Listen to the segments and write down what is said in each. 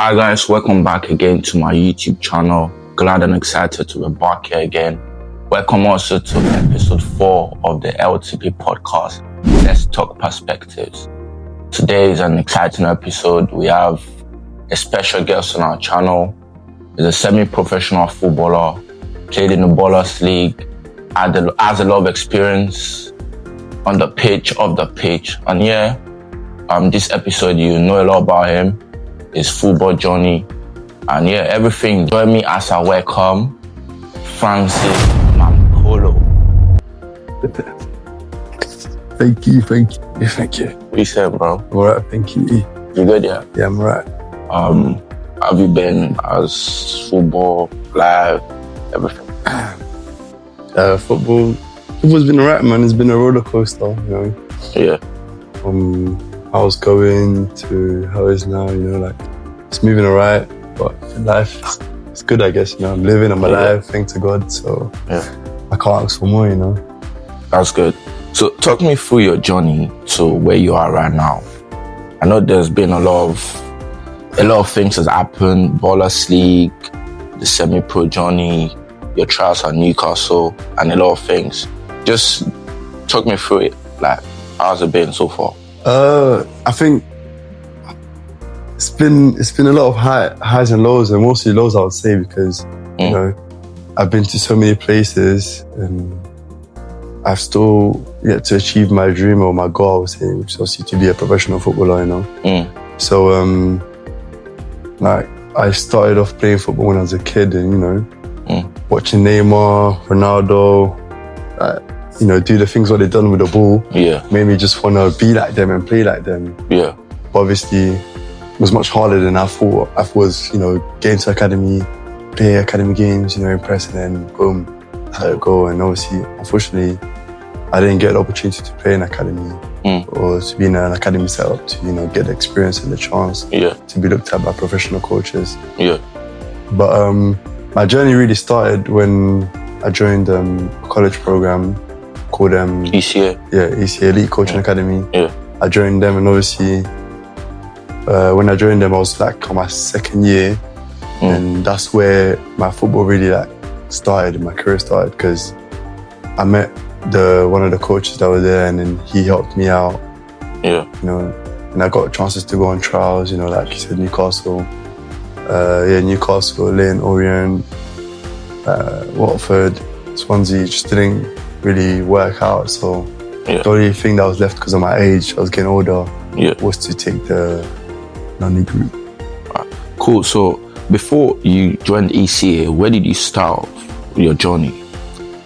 Hi guys, welcome back again to my YouTube channel. Glad and excited to be back here again. Welcome also to episode 4 of the LTP podcast. Let's talk perspectives. Today is an exciting episode. We have a special guest on our channel. He's a semi-professional footballer, played in the Ballers League, has a lot of experience on the pitch, off the pitch. And this episode, you know a lot about him, his football journey, and everything. Join me as I welcome Francis Mampolo. Thank you. What you saying, bro? Alright, thank you. You good, yeah? Yeah, I'm alright. Have you been as football, live, everything? Football's been alright, man. It's been a roller coaster, you know. Yeah. How it's going to how it is now, you know, like it's moving alright, but life it's good, I guess, you know. I'm living, I'm alive, thanks to God, so I can't ask for more, you know. That's good. So talk me through your journey to where you are right now. I know there's been a lot of things has happened, Ballers League, the semi-pro journey, your trials at Newcastle, and a lot of things. Just talk me through it. Like, how's it been so far? I think it's been a lot of highs and lows, and mostly lows, I would say, because you know, I've been to so many places and I've still yet to achieve my dream or my goal, I would say, which is obviously to be a professional footballer, you know. So like I started off playing football when I was a kid, and you know, watching Neymar, Ronaldo, you know, do the things what they've done with the ball. Made me just want to be like them and play like them. But obviously, it was much harder than I thought. I thought it was, you know, get into academy, play academy games, you know, impress, and then boom, let it go. And obviously, unfortunately, I didn't get the opportunity to play in academy or to be in an academy setup to, you know, get the experience and the chance to be looked at by professional coaches. But my journey really started when I joined a college program called ECA. ECA, Elite Coaching Academy. I joined them, and obviously when I joined them, I was like on my second year, and that's where my football really like started, my career started, because I met one of the coaches that were there, and then he helped me out. You know, and I got chances to go on trials, you know, like you said, Newcastle, Leyton Orient, Watford, Swansea. Just didn't really work out, so the only thing that was left, because of my age, I was getting older, was to take the non-league route. Cool. So before you joined ECA, where did you start your journey?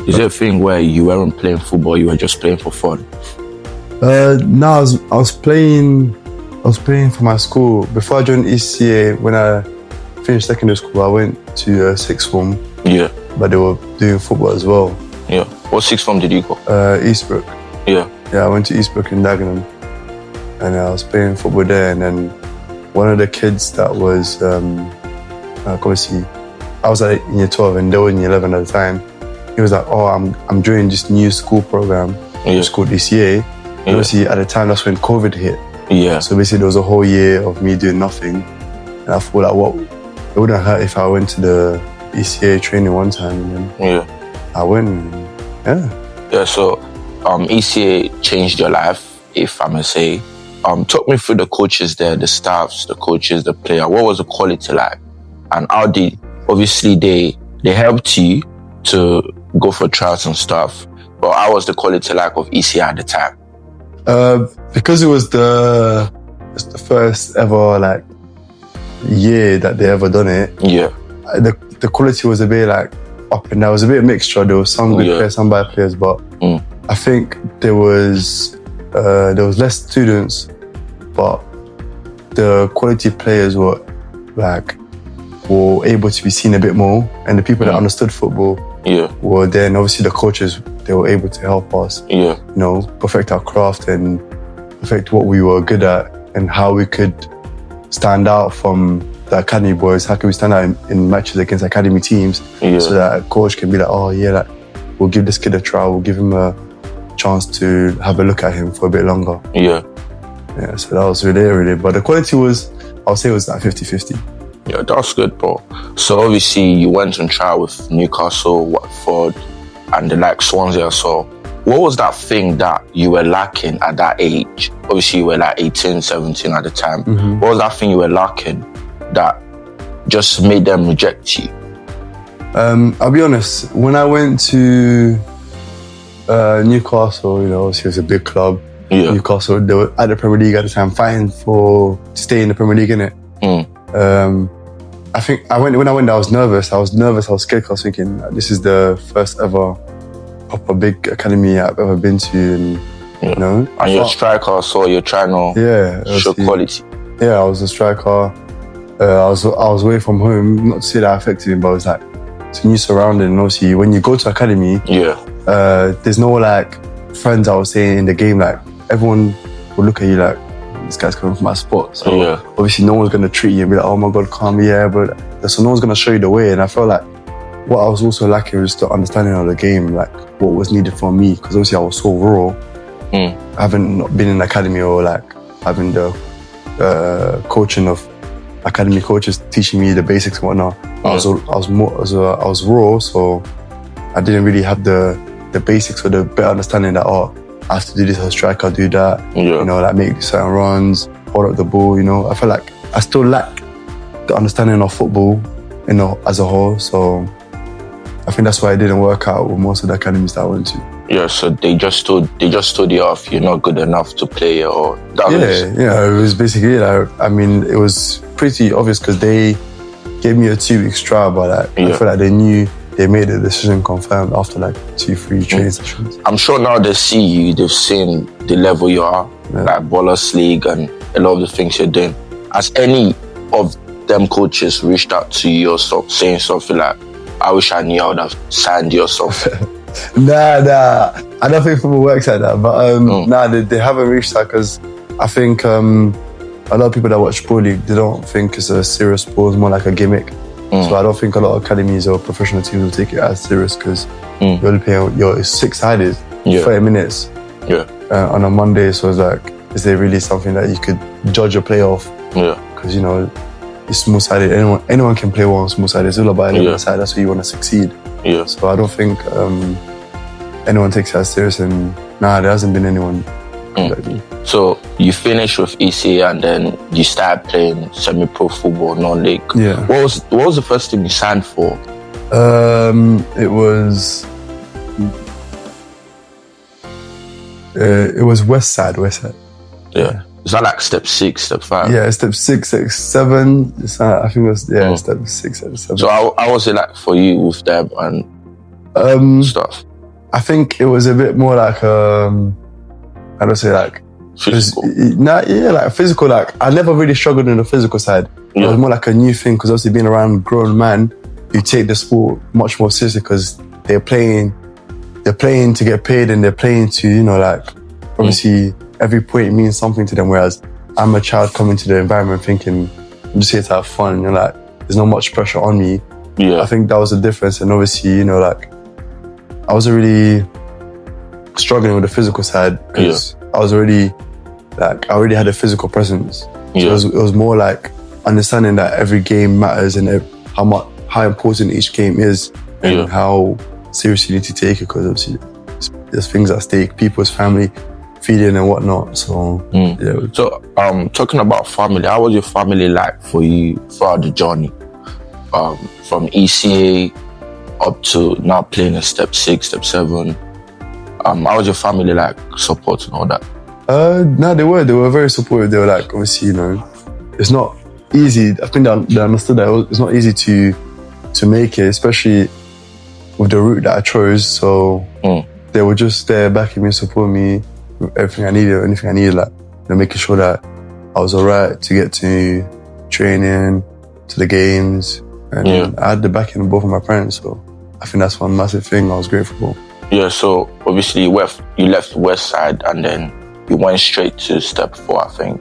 Is there a thing where you weren't playing football, you were just playing for fun? No, I was playing for my school. Before I joined ECA, when I finished secondary school, I went to sixth form. But they were doing football as well. What sixth form did you go? Eastbrook. I went to Eastbrook in Dagenham, and I was playing football there. And then one of the kids that was obviously, I was in year 12 and they were in year 11 at the time. He was like, "Oh, I'm joining this new school program. It's called ECA." Obviously, at the time, that's when COVID hit. So basically, there was a whole year of me doing nothing, and I thought like, it wouldn't hurt if I went to the ECA training one time, and then I went. So ECA changed your life, if I may say. Talk me through the coaches there, the staffs, the coaches, the player. What was the quality like, and how did obviously they helped you to go for trials and stuff, but how was the quality like of ECA at the time? Because it was the first ever like year that they ever done it. The quality was a bit like up and down. It was a bit mixture. There was some good players, some bad players, but I think there was less students, but the quality players were able to be seen a bit more, and the people that understood football were there, and obviously the coaches, they were able to help us you know, perfect our craft and perfect what we were good at, and how we could stand out from the academy boys. How can we stand out in matches against academy teams, so that a coach can be like, "Oh yeah, like, we'll give this kid a try, we'll give him a chance to have a look at him for a bit longer." Yeah. So that was really. But the quality was, I would say it was like 50-50. Yeah, that's good, bro. So obviously you went on trial with Newcastle, Watford, and the like Swansea. So what was that thing that you were lacking at that age? Obviously you were like 18, 17 at the time. What was that thing you were lacking that just made them reject you? I'll be honest, when I went to Newcastle, you know, obviously it was a big club. Yeah. Newcastle, they were at the Premier League at the time, fighting to stay in the Premier League, innit? I think when I went there, I was nervous. I was scared. I was thinking, this is the first ever proper big academy I've ever been to, and you know. And you're a striker, so you're trying to show quality. Yeah, I was a striker. I was away from home. Not to say that affected me, but it was like it's a new surrounding. And obviously, when you go to academy, there's no like friends. I was saying in the game, like everyone will look at you like, this guy's coming from my spot. So obviously no one's going to treat you and be like, oh my God, calm, but so no one's going to show you the way. And I felt like what I was also lacking was the understanding of the game, like what was needed for me. Because obviously I was so raw. I haven't not been in academy or like having the coaching of academy coaches teaching me the basics and whatnot. I was raw, so I didn't really have the basics or the better understanding that, I have to do this as a striker, do that, you know, like make certain runs, hold up the ball, you know. I feel like I still lack the understanding of football, you know, as a whole. So I think that's why it didn't work out with most of the academies that I went to. Yeah, so they just told you off, you're not good enough to play, or that it was basically like, I mean, it was pretty obvious because they gave me a 2-week trial, but like, I feel like they knew. They made the decision confirmed after like 2-3 training sessions. I'm sure now they see you, they've seen the level you are, like Ballers League and a lot of the things you're doing. Has any of them coaches reached out to you or saying something like, I wish I knew I would have signed you or something? Nah. I don't think football works like that. But they haven't reached out because I think a lot of people that watch Pro League, they don't think it's a serious sport, it's more like a gimmick. So I don't think a lot of academies or professional teams will take it as serious because you're only playing, it's 6-sided, 30 minutes on a Monday. So it's like, is there really something that you could judge a play off? Because, you know, it's small-sided. Anyone can play one small-sided. It's all about 11 side. That's where you want to succeed. So I don't think anyone takes it as serious. And there hasn't been anyone like me. So you finished with ECA and then you started playing semi-pro football, non-league. What was the first team you signed for? It was West Side. Yeah. Is that like step 6, step 5? Yeah, step 6, step 7. I think it was step 6, step 7. So how was it like for you with them and stuff? I think it was a bit more like I don't say like physical. Like physical. Like I never really struggled in the physical side. It was more like a new thing because obviously being around grown man, you take the sport much more seriously because they're playing to get paid and they're playing to, you know, like obviously every point means something to them. Whereas I'm a child coming to the environment thinking I'm just here to have fun. You know, like there's not much pressure on me. I think that was the difference. And obviously, you know, like I wasn't really struggling with the physical side because I already had a physical presence. So it was more like understanding that every game matters and how important each game is and how seriously you need to take it because obviously there's things at stake, people's family, feeding and whatnot. So So talking about family, how was your family like for you throughout the journey? From ECA up to now playing a step 6, step 7. How was your family like support and all that? They were very supportive. They were like, obviously, you know, it's not easy. I think they understood that it's not easy to make it, especially with the route that I chose. So they were just there backing me, supporting me with everything I needed, anything I needed, like, you know, making sure that I was alright to get to training, to the games. And I had the backing of both of my parents, so I think that's one massive thing I was grateful for. Yeah, so obviously you left West Side and then you went straight to step 4, I think.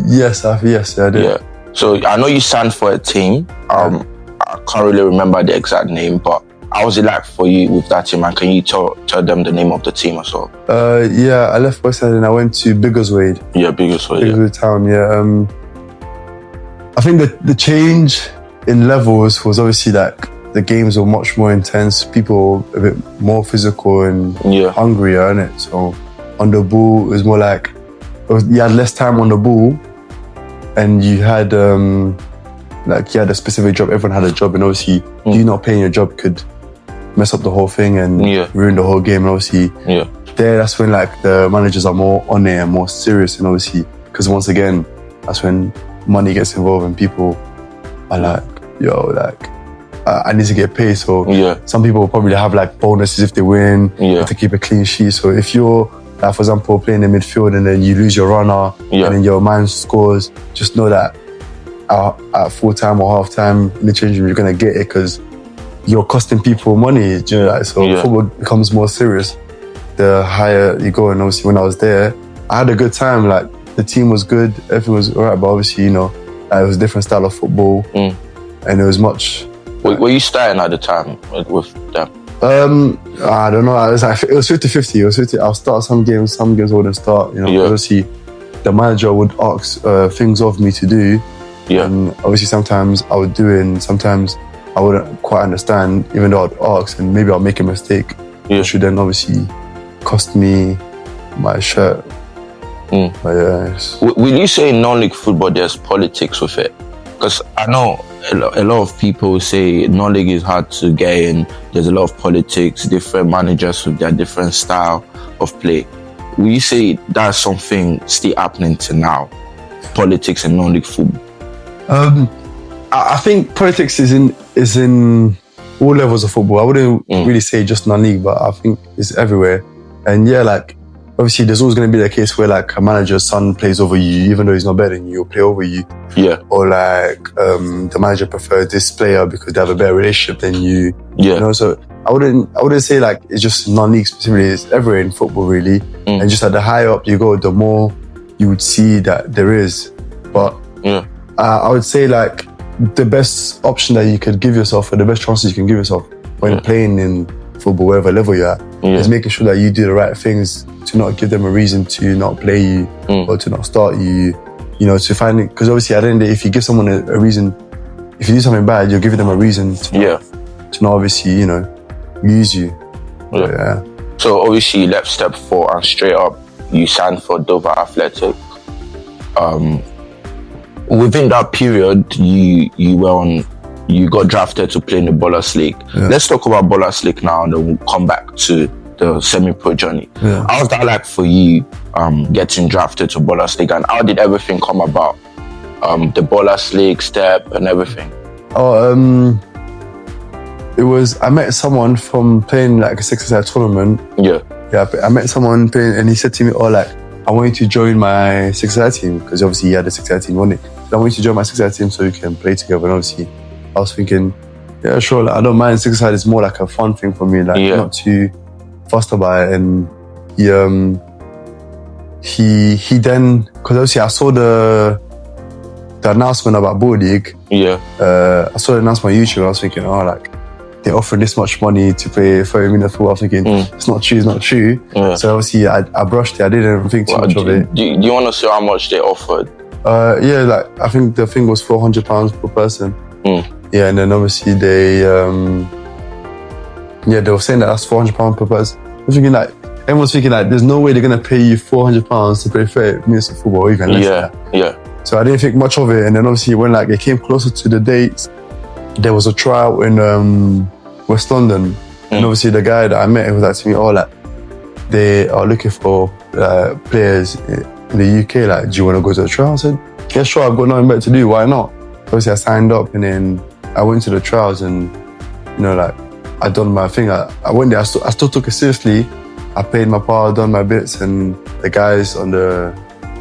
Yes, I did. Yeah. So I know you signed for a team. I can't really remember the exact name, but how was it like for you with that team? And can you tell them the name of the team as well? I left West Side and I went to Biggleswade. Yeah, Biggleswade. Biggleswade town, I think that the change in levels was obviously like the games were much more intense. People were a bit more physical and hungrier, innit? So on the ball, it was more like you had less time on the ball, and you had you had a specific job. Everyone had a job, and obviously you not playing your job could mess up the whole thing and ruin the whole game. And obviously, that's when like the managers are more on it and more serious, and obviously, because once again, that's when money gets involved and people are like, yo, like I need to get paid. So some people will probably have like bonuses if they win, if they keep a clean sheet. So if you're like, for example, playing in midfield and then you lose your runner and then your man scores, just know that at full time or half time in the changing room, you're gonna get it because you're costing people money. Do you know that? So football becomes more serious the higher you go. And obviously, when I was there, I had a good time. Like the team was good, everything was alright. But obviously, you know, it was a different style of football, and it was much. Were you starting at the time with them? I don't know. It was 50-50. It was 50. I'll start some games I wouldn't start. You know, obviously, the manager would ask things of me to do. And obviously, sometimes I would do it, and sometimes I wouldn't quite understand, even though I'd ask, and maybe I'll make a mistake, which would then obviously cost me my shirt. But Will you say in non-league football there's politics with it? Because I know a lot of people say non-league is hard to get in. There's a lot of politics, different managers with their different style of play. Will you say that's something still happening to now? Politics in non-league football? I think politics is in all levels of football. I wouldn't really say just non-league, but I think it's everywhere. And like obviously there's always going to be the case where like a manager's son plays over you, even though he's not better than you, or play over you. Or like the manager prefers this player because they have a better relationship than you. You know, so I wouldn't say like it's just non-league specifically. It's everywhere in football really. And just at the higher up you go, the more you would see that there is. But I would say like the best option that you could give yourself, or the best chances you can give yourself when playing in football, wherever level you're at, is making sure that you do the right things to not give them a reason to not play you or to not start you. You know, to find it, because obviously at the end of the day, if you give someone a reason, if you do something bad, you're giving them a reason to not obviously, you know, use you. So obviously you left Step 4 and straight up you signed for Dover Athletic. Within that period, you got drafted to play in the Ballers League. Let's talk about Ballers League now, and then we'll come back to the semi-pro journey. How's that like for you, getting drafted to Ballers League, and how did everything come about? The Ballers League, Step, and everything. It was, I met someone from playing like a 6-a-side tournament. I met someone playing, and he said to me, I want you to join my 6-a-side team, because obviously he had a 6-a-side team, wasn't it? I want you to join my 6-a-side team so we can play together. And obviously I was thinking, yeah, sure, like, I don't mind. 6-a-side is more like a fun thing for me, like not too fussed about it. And he then, because obviously I saw the announcement about Ball League. I saw the announcement on YouTube. I was thinking, they're offering this much money to play 30 minutes football. I was thinking, it's not true. So obviously I brushed it. I didn't think too much of it. Do you want to see how much they offered? I think the thing was £400 per person. And then obviously they were saying that that's £400 per person. I was thinking everyone's thinking there's no way they're gonna pay you £400 to play 30 minutes of football, or even less than that. So I didn't think much of it. And then obviously when it came closer to the dates, there was a trial in West London, and obviously the guy that I met, he was like to me, they are looking for players in the UK. Do you want to go to the trial? I said, yeah, sure. I've got nothing better to do. Why not? Obviously, I signed up, and then I went to the trials, and I done my thing. I went there. I still took it seriously. I played my part, done my bits, and the guys on the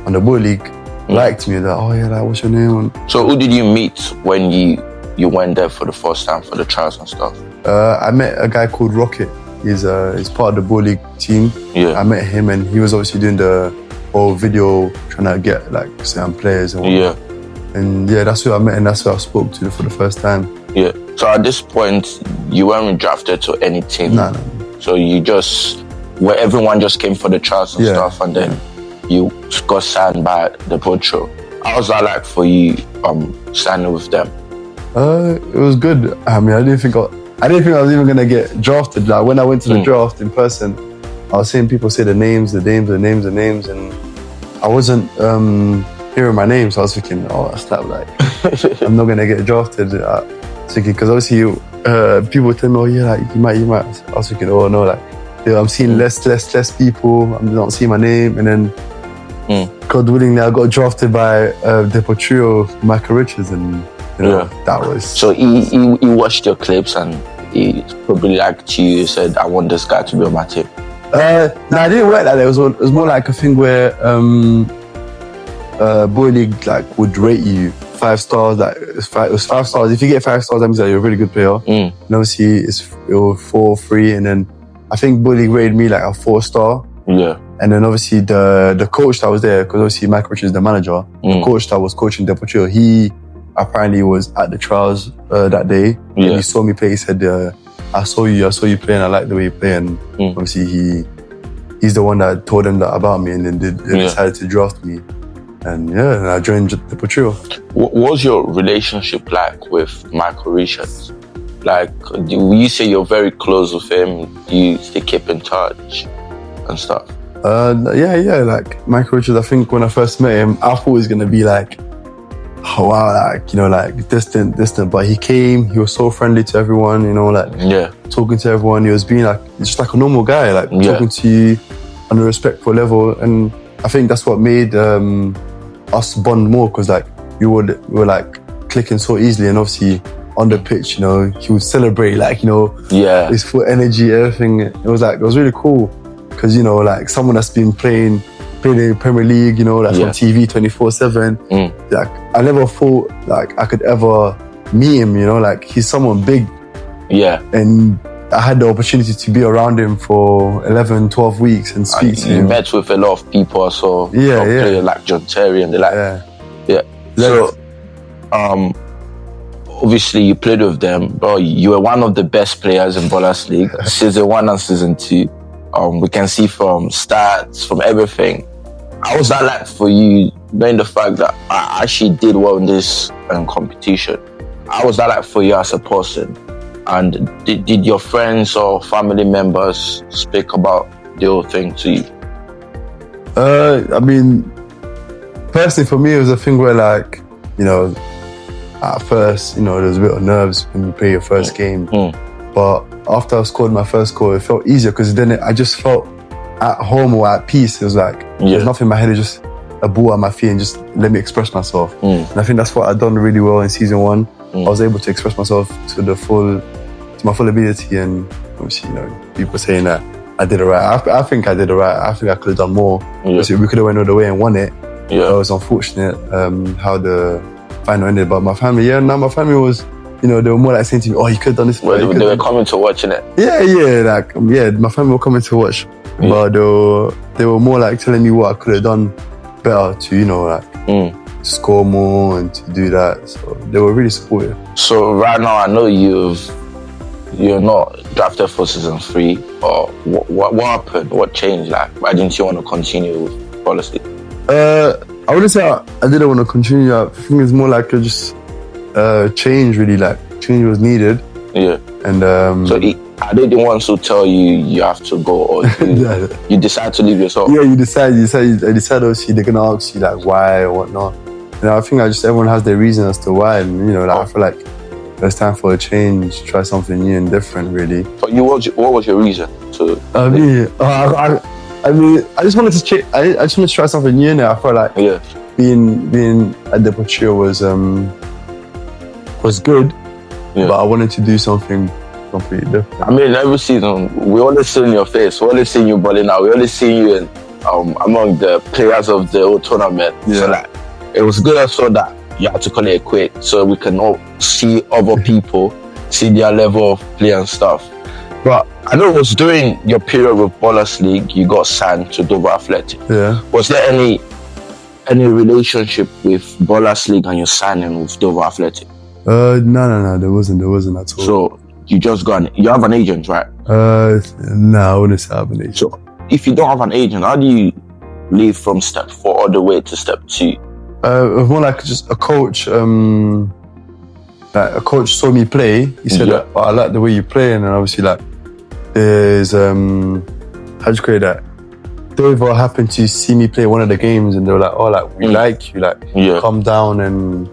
Ball League liked me. They're what's your name? So who did you meet when you went there for the first time for the trials and stuff? I met a guy called Rocket. He's part of the Ball League team. I met him, and he was obviously doing the whole video, trying to get certain players and whatnot. And that's who I met, and that's who I spoke to for the first time. So at this point, you weren't drafted to any team. No. So you just, where everyone just came for the trials and stuff, and then you got signed by the Potro. How was that like for you, signing with them? It was good. I mean, I didn't think I was even gonna get drafted. Like when I went to the draft in person, I was seeing people say the names, and I wasn't hearing my name, so I was thinking, oh, that's not like I'm not gonna get drafted. Thinking because obviously people tell me, oh yeah, like you might. I was thinking, oh no, like I'm seeing less people. I'm not seeing my name, and then God willingly, I got drafted by Deportivo, Michael Richards, and that was. So he watched your clips and he probably liked you. He said, I want this guy to be on my team. No, I didn't work like that. It was more like a thing where Boy League like would rate you 5 stars. Like it was 5 stars. If you get 5 stars, that means that you're a really good player. And obviously it was 4, 3, and then I think Boy League rated me like a 4-star. Yeah. And then obviously the coach that was there, because obviously Michael Richards is the manager. The coach that was coaching Deportivo, he apparently was at the trials that day. Yeah. And he saw me play. He said, I saw you play and I like the way you play. And obviously he's the one that told them that about me, and then they decided to draft me. And I joined Deportivo. What was your relationship like with Michael Richards? Like, you say you're very close with him. Do you still keep in touch and stuff? Yeah. Like Michael Richards, I think when I first met him, I thought he was gonna be like, oh wow, like like distant. But he came. He was so friendly to everyone. Talking to everyone. He was being like just like a normal guy, like talking to you on a respectful level. And I think that's what made us bond more, because like we were like clicking so easily, and obviously on the pitch, he would celebrate his full energy, everything. It was really cool, because like someone that's been playing in Premier League, that's on TV 24/7. Like I never thought like I could ever meet him, like he's someone big. Yeah. And I had the opportunity to be around him for 11, 12 weeks and speak to him. You met with a lot of people, so players like John Terry and So, obviously you played with them, but you were one of the best players in Ballers League, season 1 and season 2. We can see from stats, from everything. How was that like for you, knowing the fact that I actually did well in this competition? How was that like for you as a person? And did your friends or family members speak about the whole thing to you? I mean, personally for me, it was a thing where like, at first, there was a bit of nerves when you play your first game. But after I scored my first goal, it felt easier, because then I just felt at home or at peace. It was like, there's nothing in my head, it's just a ball at my feet and just let me express myself. And I think that's what I've done really well in season 1. I was able to express myself to my full ability, and obviously, people saying that I did it right. I think I did it right. I think I could have done more. Obviously, we could have went all the way and won it. It was unfortunate how the final ended, but my family, my family was, they were more like saying to me, oh, you could have done this. Well, they were coming to watch it. My family were coming to watch, but they were more like telling me what I could have done better to, score more and to do that. So they were really supportive. So right now, I know you're not drafted for season 3. Or what happened? What changed? Like, why didn't you want to continue with policy? I wouldn't say I didn't want to continue. I think it's more like just change, really. Like change was needed. Yeah. And so are they the ones who tell you have to go, or you decide to leave yourself? Yeah, you decide. Obviously, they're gonna ask you like why or whatnot. And I think everyone has their reason as to why. And I feel like it's time for a change, try something new and different, really. But what was your reason to? I just wanted to change. I just wanted to try something new. Now I felt like being at Deportivo was good, but I wanted to do something completely different. I mean, every season we always see in your face, we always see you balling out, we always see you in among the players of the whole tournament. So like, it was good also that you had to call it a quit, so we can all see other people, see their level of play and stuff. But I know it was during your period with Ballers League, you got signed to Dover Athletic. Yeah. Was there any relationship with Ballers League and your signing with Dover Athletic? No, there wasn't at all. So you just you have an agent, right? No, I wouldn't say I have an agent. So if you don't have an agent, how do you leave from step 4 all the way to step 2? It was more like just a coach. Like a coach saw me play. He said, Yeah. I like the way you play, and then obviously like there's how do you create that? Dover happened to see me play one of the games, and they were like, "Oh, like we like you, like come down and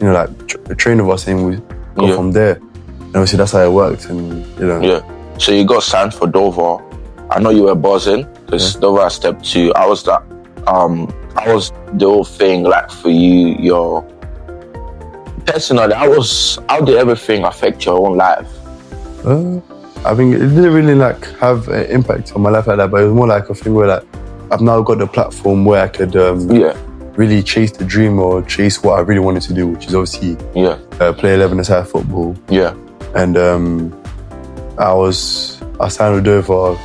like train with us, and we go from there." And obviously that's how it worked, and Yeah. So you got signed for Dover. I know you were buzzing because Dover step 2. I was the whole thing like for you. Your personally, how did everything affect your own life? I mean, it didn't really like have an impact on my life like that, but it was more like a thing where like I've now got the platform where I could really chase the dream or chase what I really wanted to do, which is obviously play 11-a-side football. Yeah. And I signed with Dover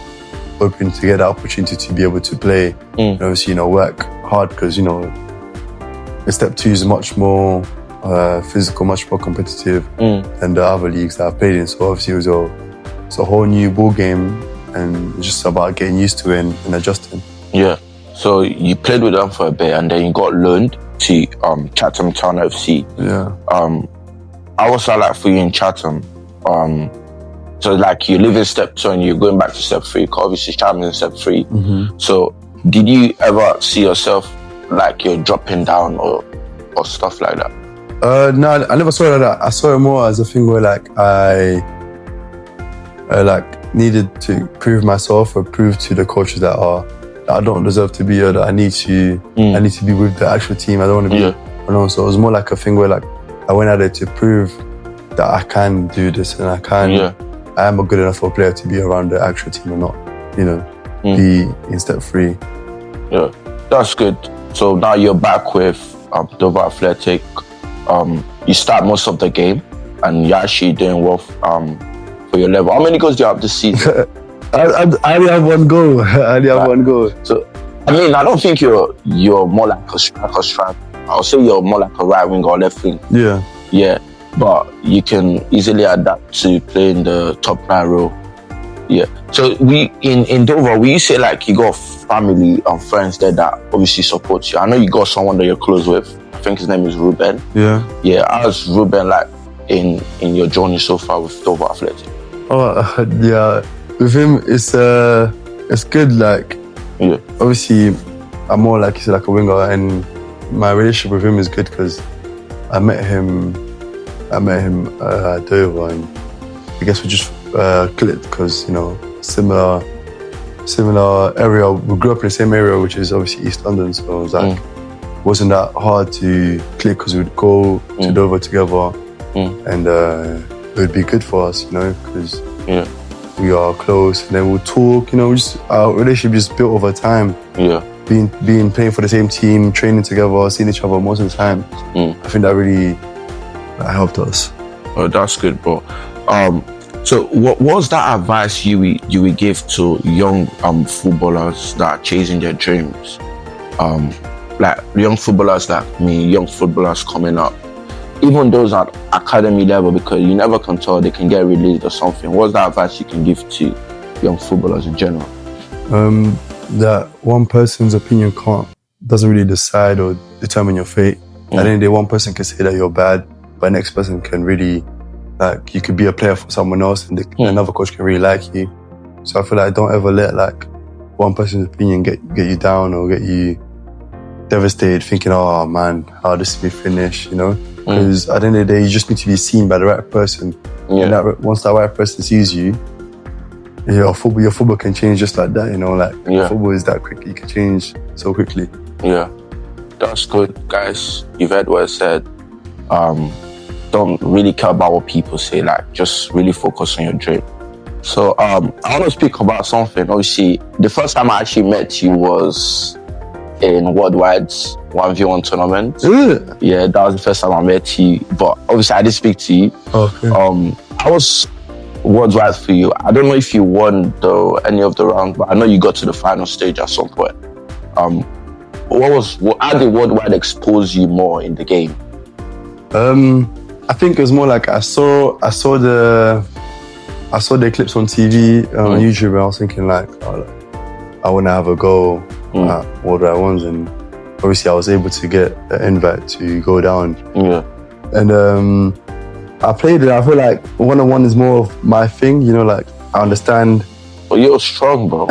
hoping to get that opportunity to be able to play and obviously, work hard because, the step 2 is much more physical, much more competitive than the other leagues that I've played in. So obviously it was a whole new ball game, and it's just about getting used to it and adjusting. Yeah. So you played with them for a bit, and then you got loaned to Chatham Town FC. Yeah. How was that like for you in Chatham? So like you live in step 2 and you're going back to step 3. Obviously Chatham is in step 3. Mm-hmm. So did you ever see yourself like you're dropping down or stuff like that? No, I never saw it like that. I saw it more as a thing where like I like needed to prove myself or prove to the coaches that I don't deserve to be here, that I need to be with the actual team. I don't want to be alone. So it was more like a thing where like I went out there to prove that I can do this and I am a good enough player to be around the actual team and not, be in step 3. Yeah, that's good. So now you're back with Dover Athletic. You start most of the game and you're actually doing well for your level. How many goals do you have this season? I only have 1 goal. I only have 1 goal. So, I mean, I don't think you're more like a striker. I'll say you're more like a right wing or left wing. Yeah. Yeah, but you can easily adapt to playing the top right row. Yeah. So in Dover, will you say like you got family and friends there that obviously support you? I know you got someone that you're close with. I think his name is Ruben. Yeah. Yeah. How's Ruben like in your journey so far with Dover Athletic? Oh, yeah. With him, it's good. Like, obviously, I'm more like, he's like a winger, and my relationship with him is good because I met him at Dover, and I guess we just clicked because similar area. We grew up in the same area, which is obviously East London. So it was like wasn't that hard to click because we'd go to Dover together, and it would be good for us, because we are close, and then we'll talk. Our relationship just built over time. Yeah, being playing for the same team, training together, seeing each other most of the time. I think that really helped us. Oh, that's good, bro. So what was that advice you would give to young footballers that are chasing their dreams? Like young footballers like me, young footballers coming up, even those at academy level, because you never can tell, they can get released or something. What's the advice you can give to young footballers in general? That one person's opinion doesn't really decide or determine your fate. At the end of the day, one person can say that you're bad, but the next person can really, like, you could be a player for someone else, and another coach can really like you. So I feel like don't ever let like one person's opinion get you down or get you devastated, thinking, oh man, how this will be finished, Because at the end of the day, you just need to be seen by the right person. Yeah. And once that right person sees you, your football can change just like that, Football is that quick, you can change so quickly. Yeah. That's good, guys. You've heard what I said. Don't really care about what people say, like just really focus on your dream. So I want to speak about something. Obviously, the first time I actually met you was in Worldwide's 1v1 tournament. Yeah, that was the first time I met you. But obviously I did speak to you. Okay. I was Worldwide for you. I don't know if you won any of the rounds, but I know you got to the final stage at some point. How did Worldwide expose you more in the game? I think it was more like I saw the clips on TV, on YouTube, and I was thinking like, I want to have a go at Worldwide Ones, and obviously I was able to get an invite to go down. Yeah. And I played it. I feel like one-on-one is more of my thing, you know, like I understand. But you're strong, bro.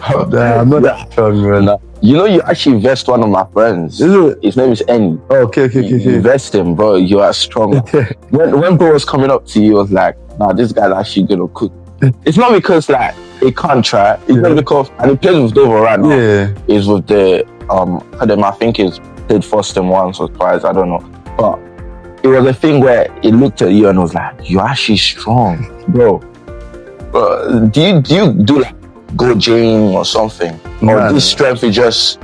I'm not that strong, man. You know, you actually vest one of my friends. Is it? His name is Enny. Oh, okay. You vest him, bro. You are strong. when bro was coming up to you, he was like, nah, this guy's actually gonna cook. It's not because like he can't try. It's not because, and he plays with Dover right now. Yeah. He's with the I think he's played first and once or twice. I don't know, but it was a thing where he looked at you and was like, you're actually strong, bro. Do you do like go gym or something? Or this strength is just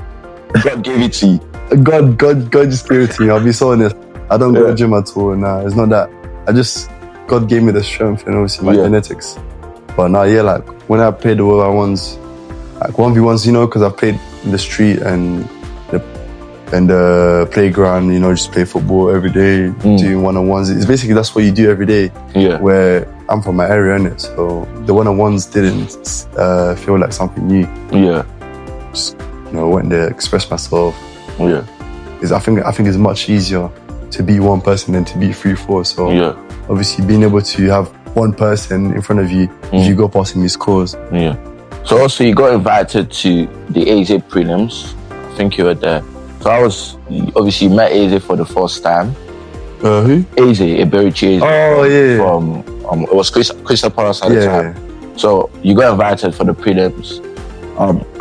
God gave it to you? God just gave it to me. I'll be so honest. I don't go to gym at all. Nah, it's not that. God gave me the strength and obviously my genetics. But now, like when I played the one-on-ones, like 1v1s, you know, because I played in the street and the playground, you know, just play football every day, doing one-on-ones. It's basically that's what you do every day. Yeah. Where I'm from my area, innit? So the one-on-ones didn't feel like something new. Yeah. Just, you know, went there, expressed myself. Yeah. I think it's much easier to be one person than to be 3-4. So obviously being able to have one person in front of you, if you go past him, he scores. Yeah. So also you got invited to the AZ prelims. I think you were there. So obviously you met AZ for the first time. Who? AZ, Eberichi AZ. Oh yeah. From it was Crystal Palace at the time. Yeah. So you got invited for the prelims.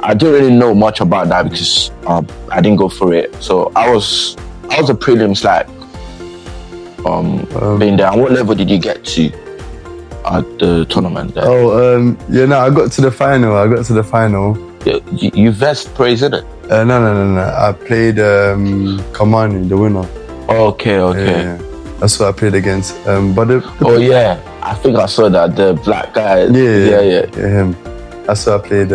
I didn't really know much about that because I didn't go for it. So I was the prelims like being there. And what level did you get to at the tournament there? I got to the final. Yeah, you vest praise, isn't it? No. I played Kamani, the winner. Okay. Yeah. That's what I played against. I think I saw that, the black guy. Yeah, him. That's what I played.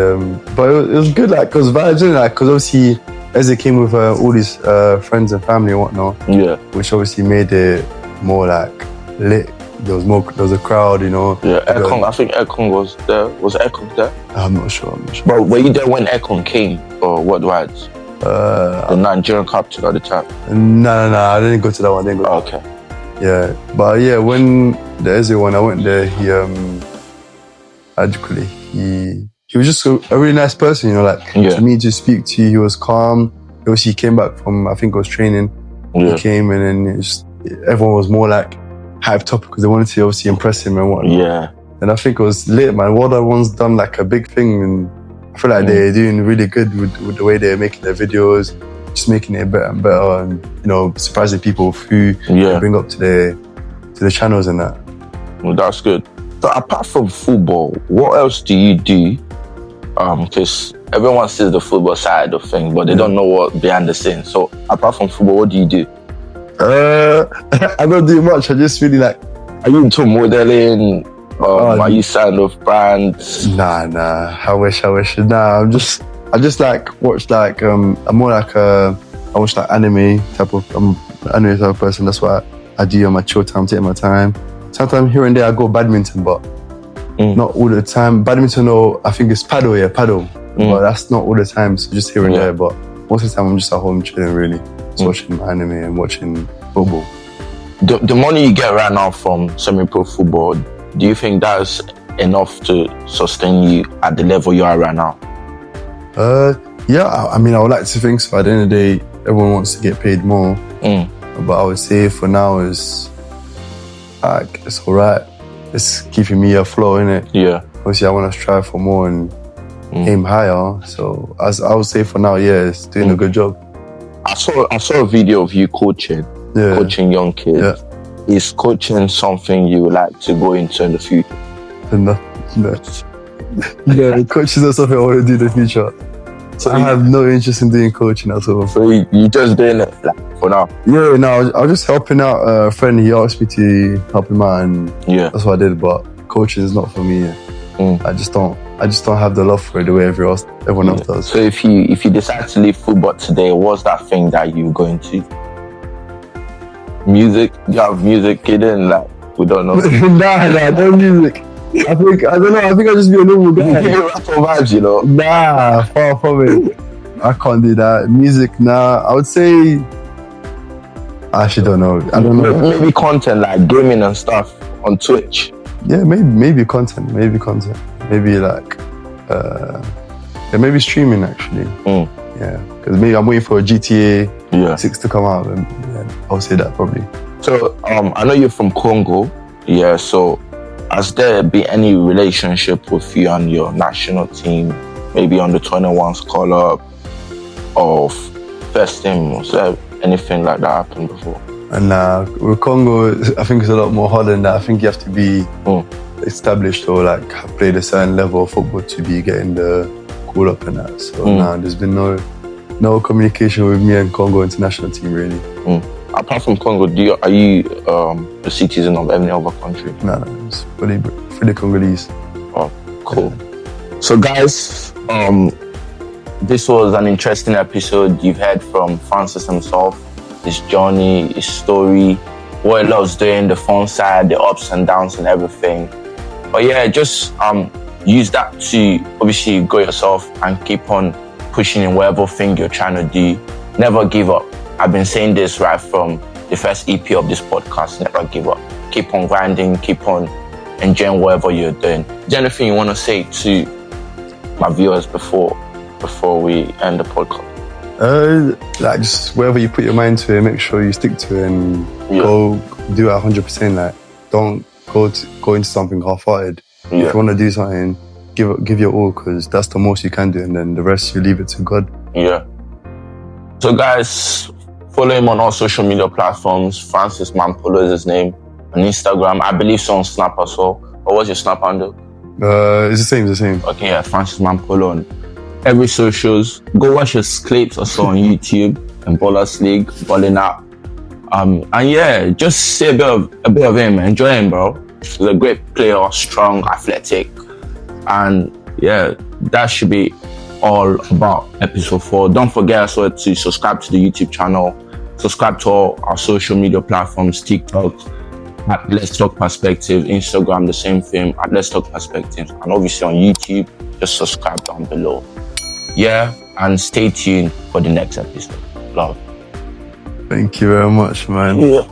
But it was good, like, because vibes, because obviously as it came with all these friends and family and whatnot. Yeah. Which obviously made it more like lit. There was a crowd, you know. Yeah, Ekong, I think Ekong was there. Was Ekong there? I'm not sure. But were you there when Ekong came, or what rides? The Nigerian captain at the time? No, I didn't go to that one. Okay. Yeah, but yeah, when the Eze one, I went there, he was just a really nice person, you know, like to me to speak to, he was calm. Obviously, he came back from, I think it was training. Yeah. He came and then everyone was more like hyped up because they wanted to obviously impress him and whatnot. Yeah. And I think it was lit, man. World War One's done like a big thing, and I feel like they're doing really good with the way they're making their videos, just making it better and better, and you know, surprising people with who they bring up to the channels and that. Well, that's good. So apart from football, what else do you do? Because everyone sees the football side of things, but they don't know what behind the scenes. So apart from football, what do you do? I don't do much. I just really like. Are you into modeling? Are you signed with brands? Nah. I wish. Nah, I just like watch like I'm more like I watch like anime type of. I'm an anime type of person. That's what I do on my chill time, take my time. Sometimes here and there I go badminton, but not all the time. Badminton, or I think it's paddle. But that's not all the time. So just here and there. But most of the time I'm just at home chilling, really, just watching anime and watching football. The money you get right now from semi-pro football, do you think that's enough to sustain you at the level you are right now? Yeah, I mean, I would like to think so. At the end of the day, everyone wants to get paid more. But I would say for now it's all right. It's keeping me afloat, innit? Yeah. Obviously, I want to strive for more and aim higher. So as I would say for now, it's doing a good job. I saw a video of you coaching young kids. Yeah. Is coaching something you would like to go into in the future? No. Yeah, coaching is something I want to do in the future. So I have no interest in doing coaching at all. So you just doing it like, for now? Yeah, no, I was just helping out a friend. He asked me to help him out, and that's what I did. But coaching is not for me. I just don't have the love for it the way everyone else does. So if you decide to leave football today, what's that thing that you're going to? Music? You have music hidden, like we don't know. Nah, no music. I don't know. I think I'll just be a normal guy. You rap for vibes, you know. Nah, far from it. I can't do that. Music now, I would say. I actually don't know. I don't know. Maybe content like gaming and stuff on Twitch. Yeah, maybe content. Maybe like, maybe streaming actually. Yeah, because maybe I'm waiting for a GTA 6 to come out, and I'll say that probably. So I know you're from Congo. Yeah. So has there been any relationship with you and your national team? Maybe on the 21s call up or first team? Was there anything like that happened before? And with Congo, I think it's a lot more harder than that. I think you have to be established or like have played a certain level of football to be getting the call up and that. So there's been no communication with me and Congo international team really. Apart from Congo, are you a citizen of any other country? No, it's fully Congolese. Oh, cool. So guys, this was an interesting episode. You've heard from Francis himself, his journey, his story, what he loves doing, the fun side, the ups and downs and everything. But yeah, just use that to obviously grow yourself and keep on pushing in whatever thing you're trying to do. Never give up. I've been saying this right from the first EP of this podcast. Never give up. Keep on grinding, keep on enjoying whatever you're doing. Is there anything you want to say to my viewers before we end the podcast? Like just wherever you put your mind to it, make sure you stick to it and go do it 100%. Like don't go into something half-hearted. If you want to do something, give your all, because that's the most you can do, and then the rest you leave it to God. Yeah. So guys, follow him on all social media platforms. Francis Mampolo is his name. On Instagram, I believe so on Snap as well. Or what's your Snap handle? It's the same. Okay, yeah, Francis Mampolo on every socials. Go watch his clips also on YouTube and Ballers League, balling out. And yeah, just see a bit of him. Enjoy him, bro. He's a great player, strong, athletic. And yeah, that should be all about episode 4. Don't forget as well to subscribe to the YouTube channel. Subscribe to all our social media platforms, TikTok at Let's Talk Perspective, Instagram the same thing at Let's Talk Perspective, and obviously on YouTube, just subscribe down below. Yeah, and stay tuned for the next episode. Love. Thank you very much, man. Yeah.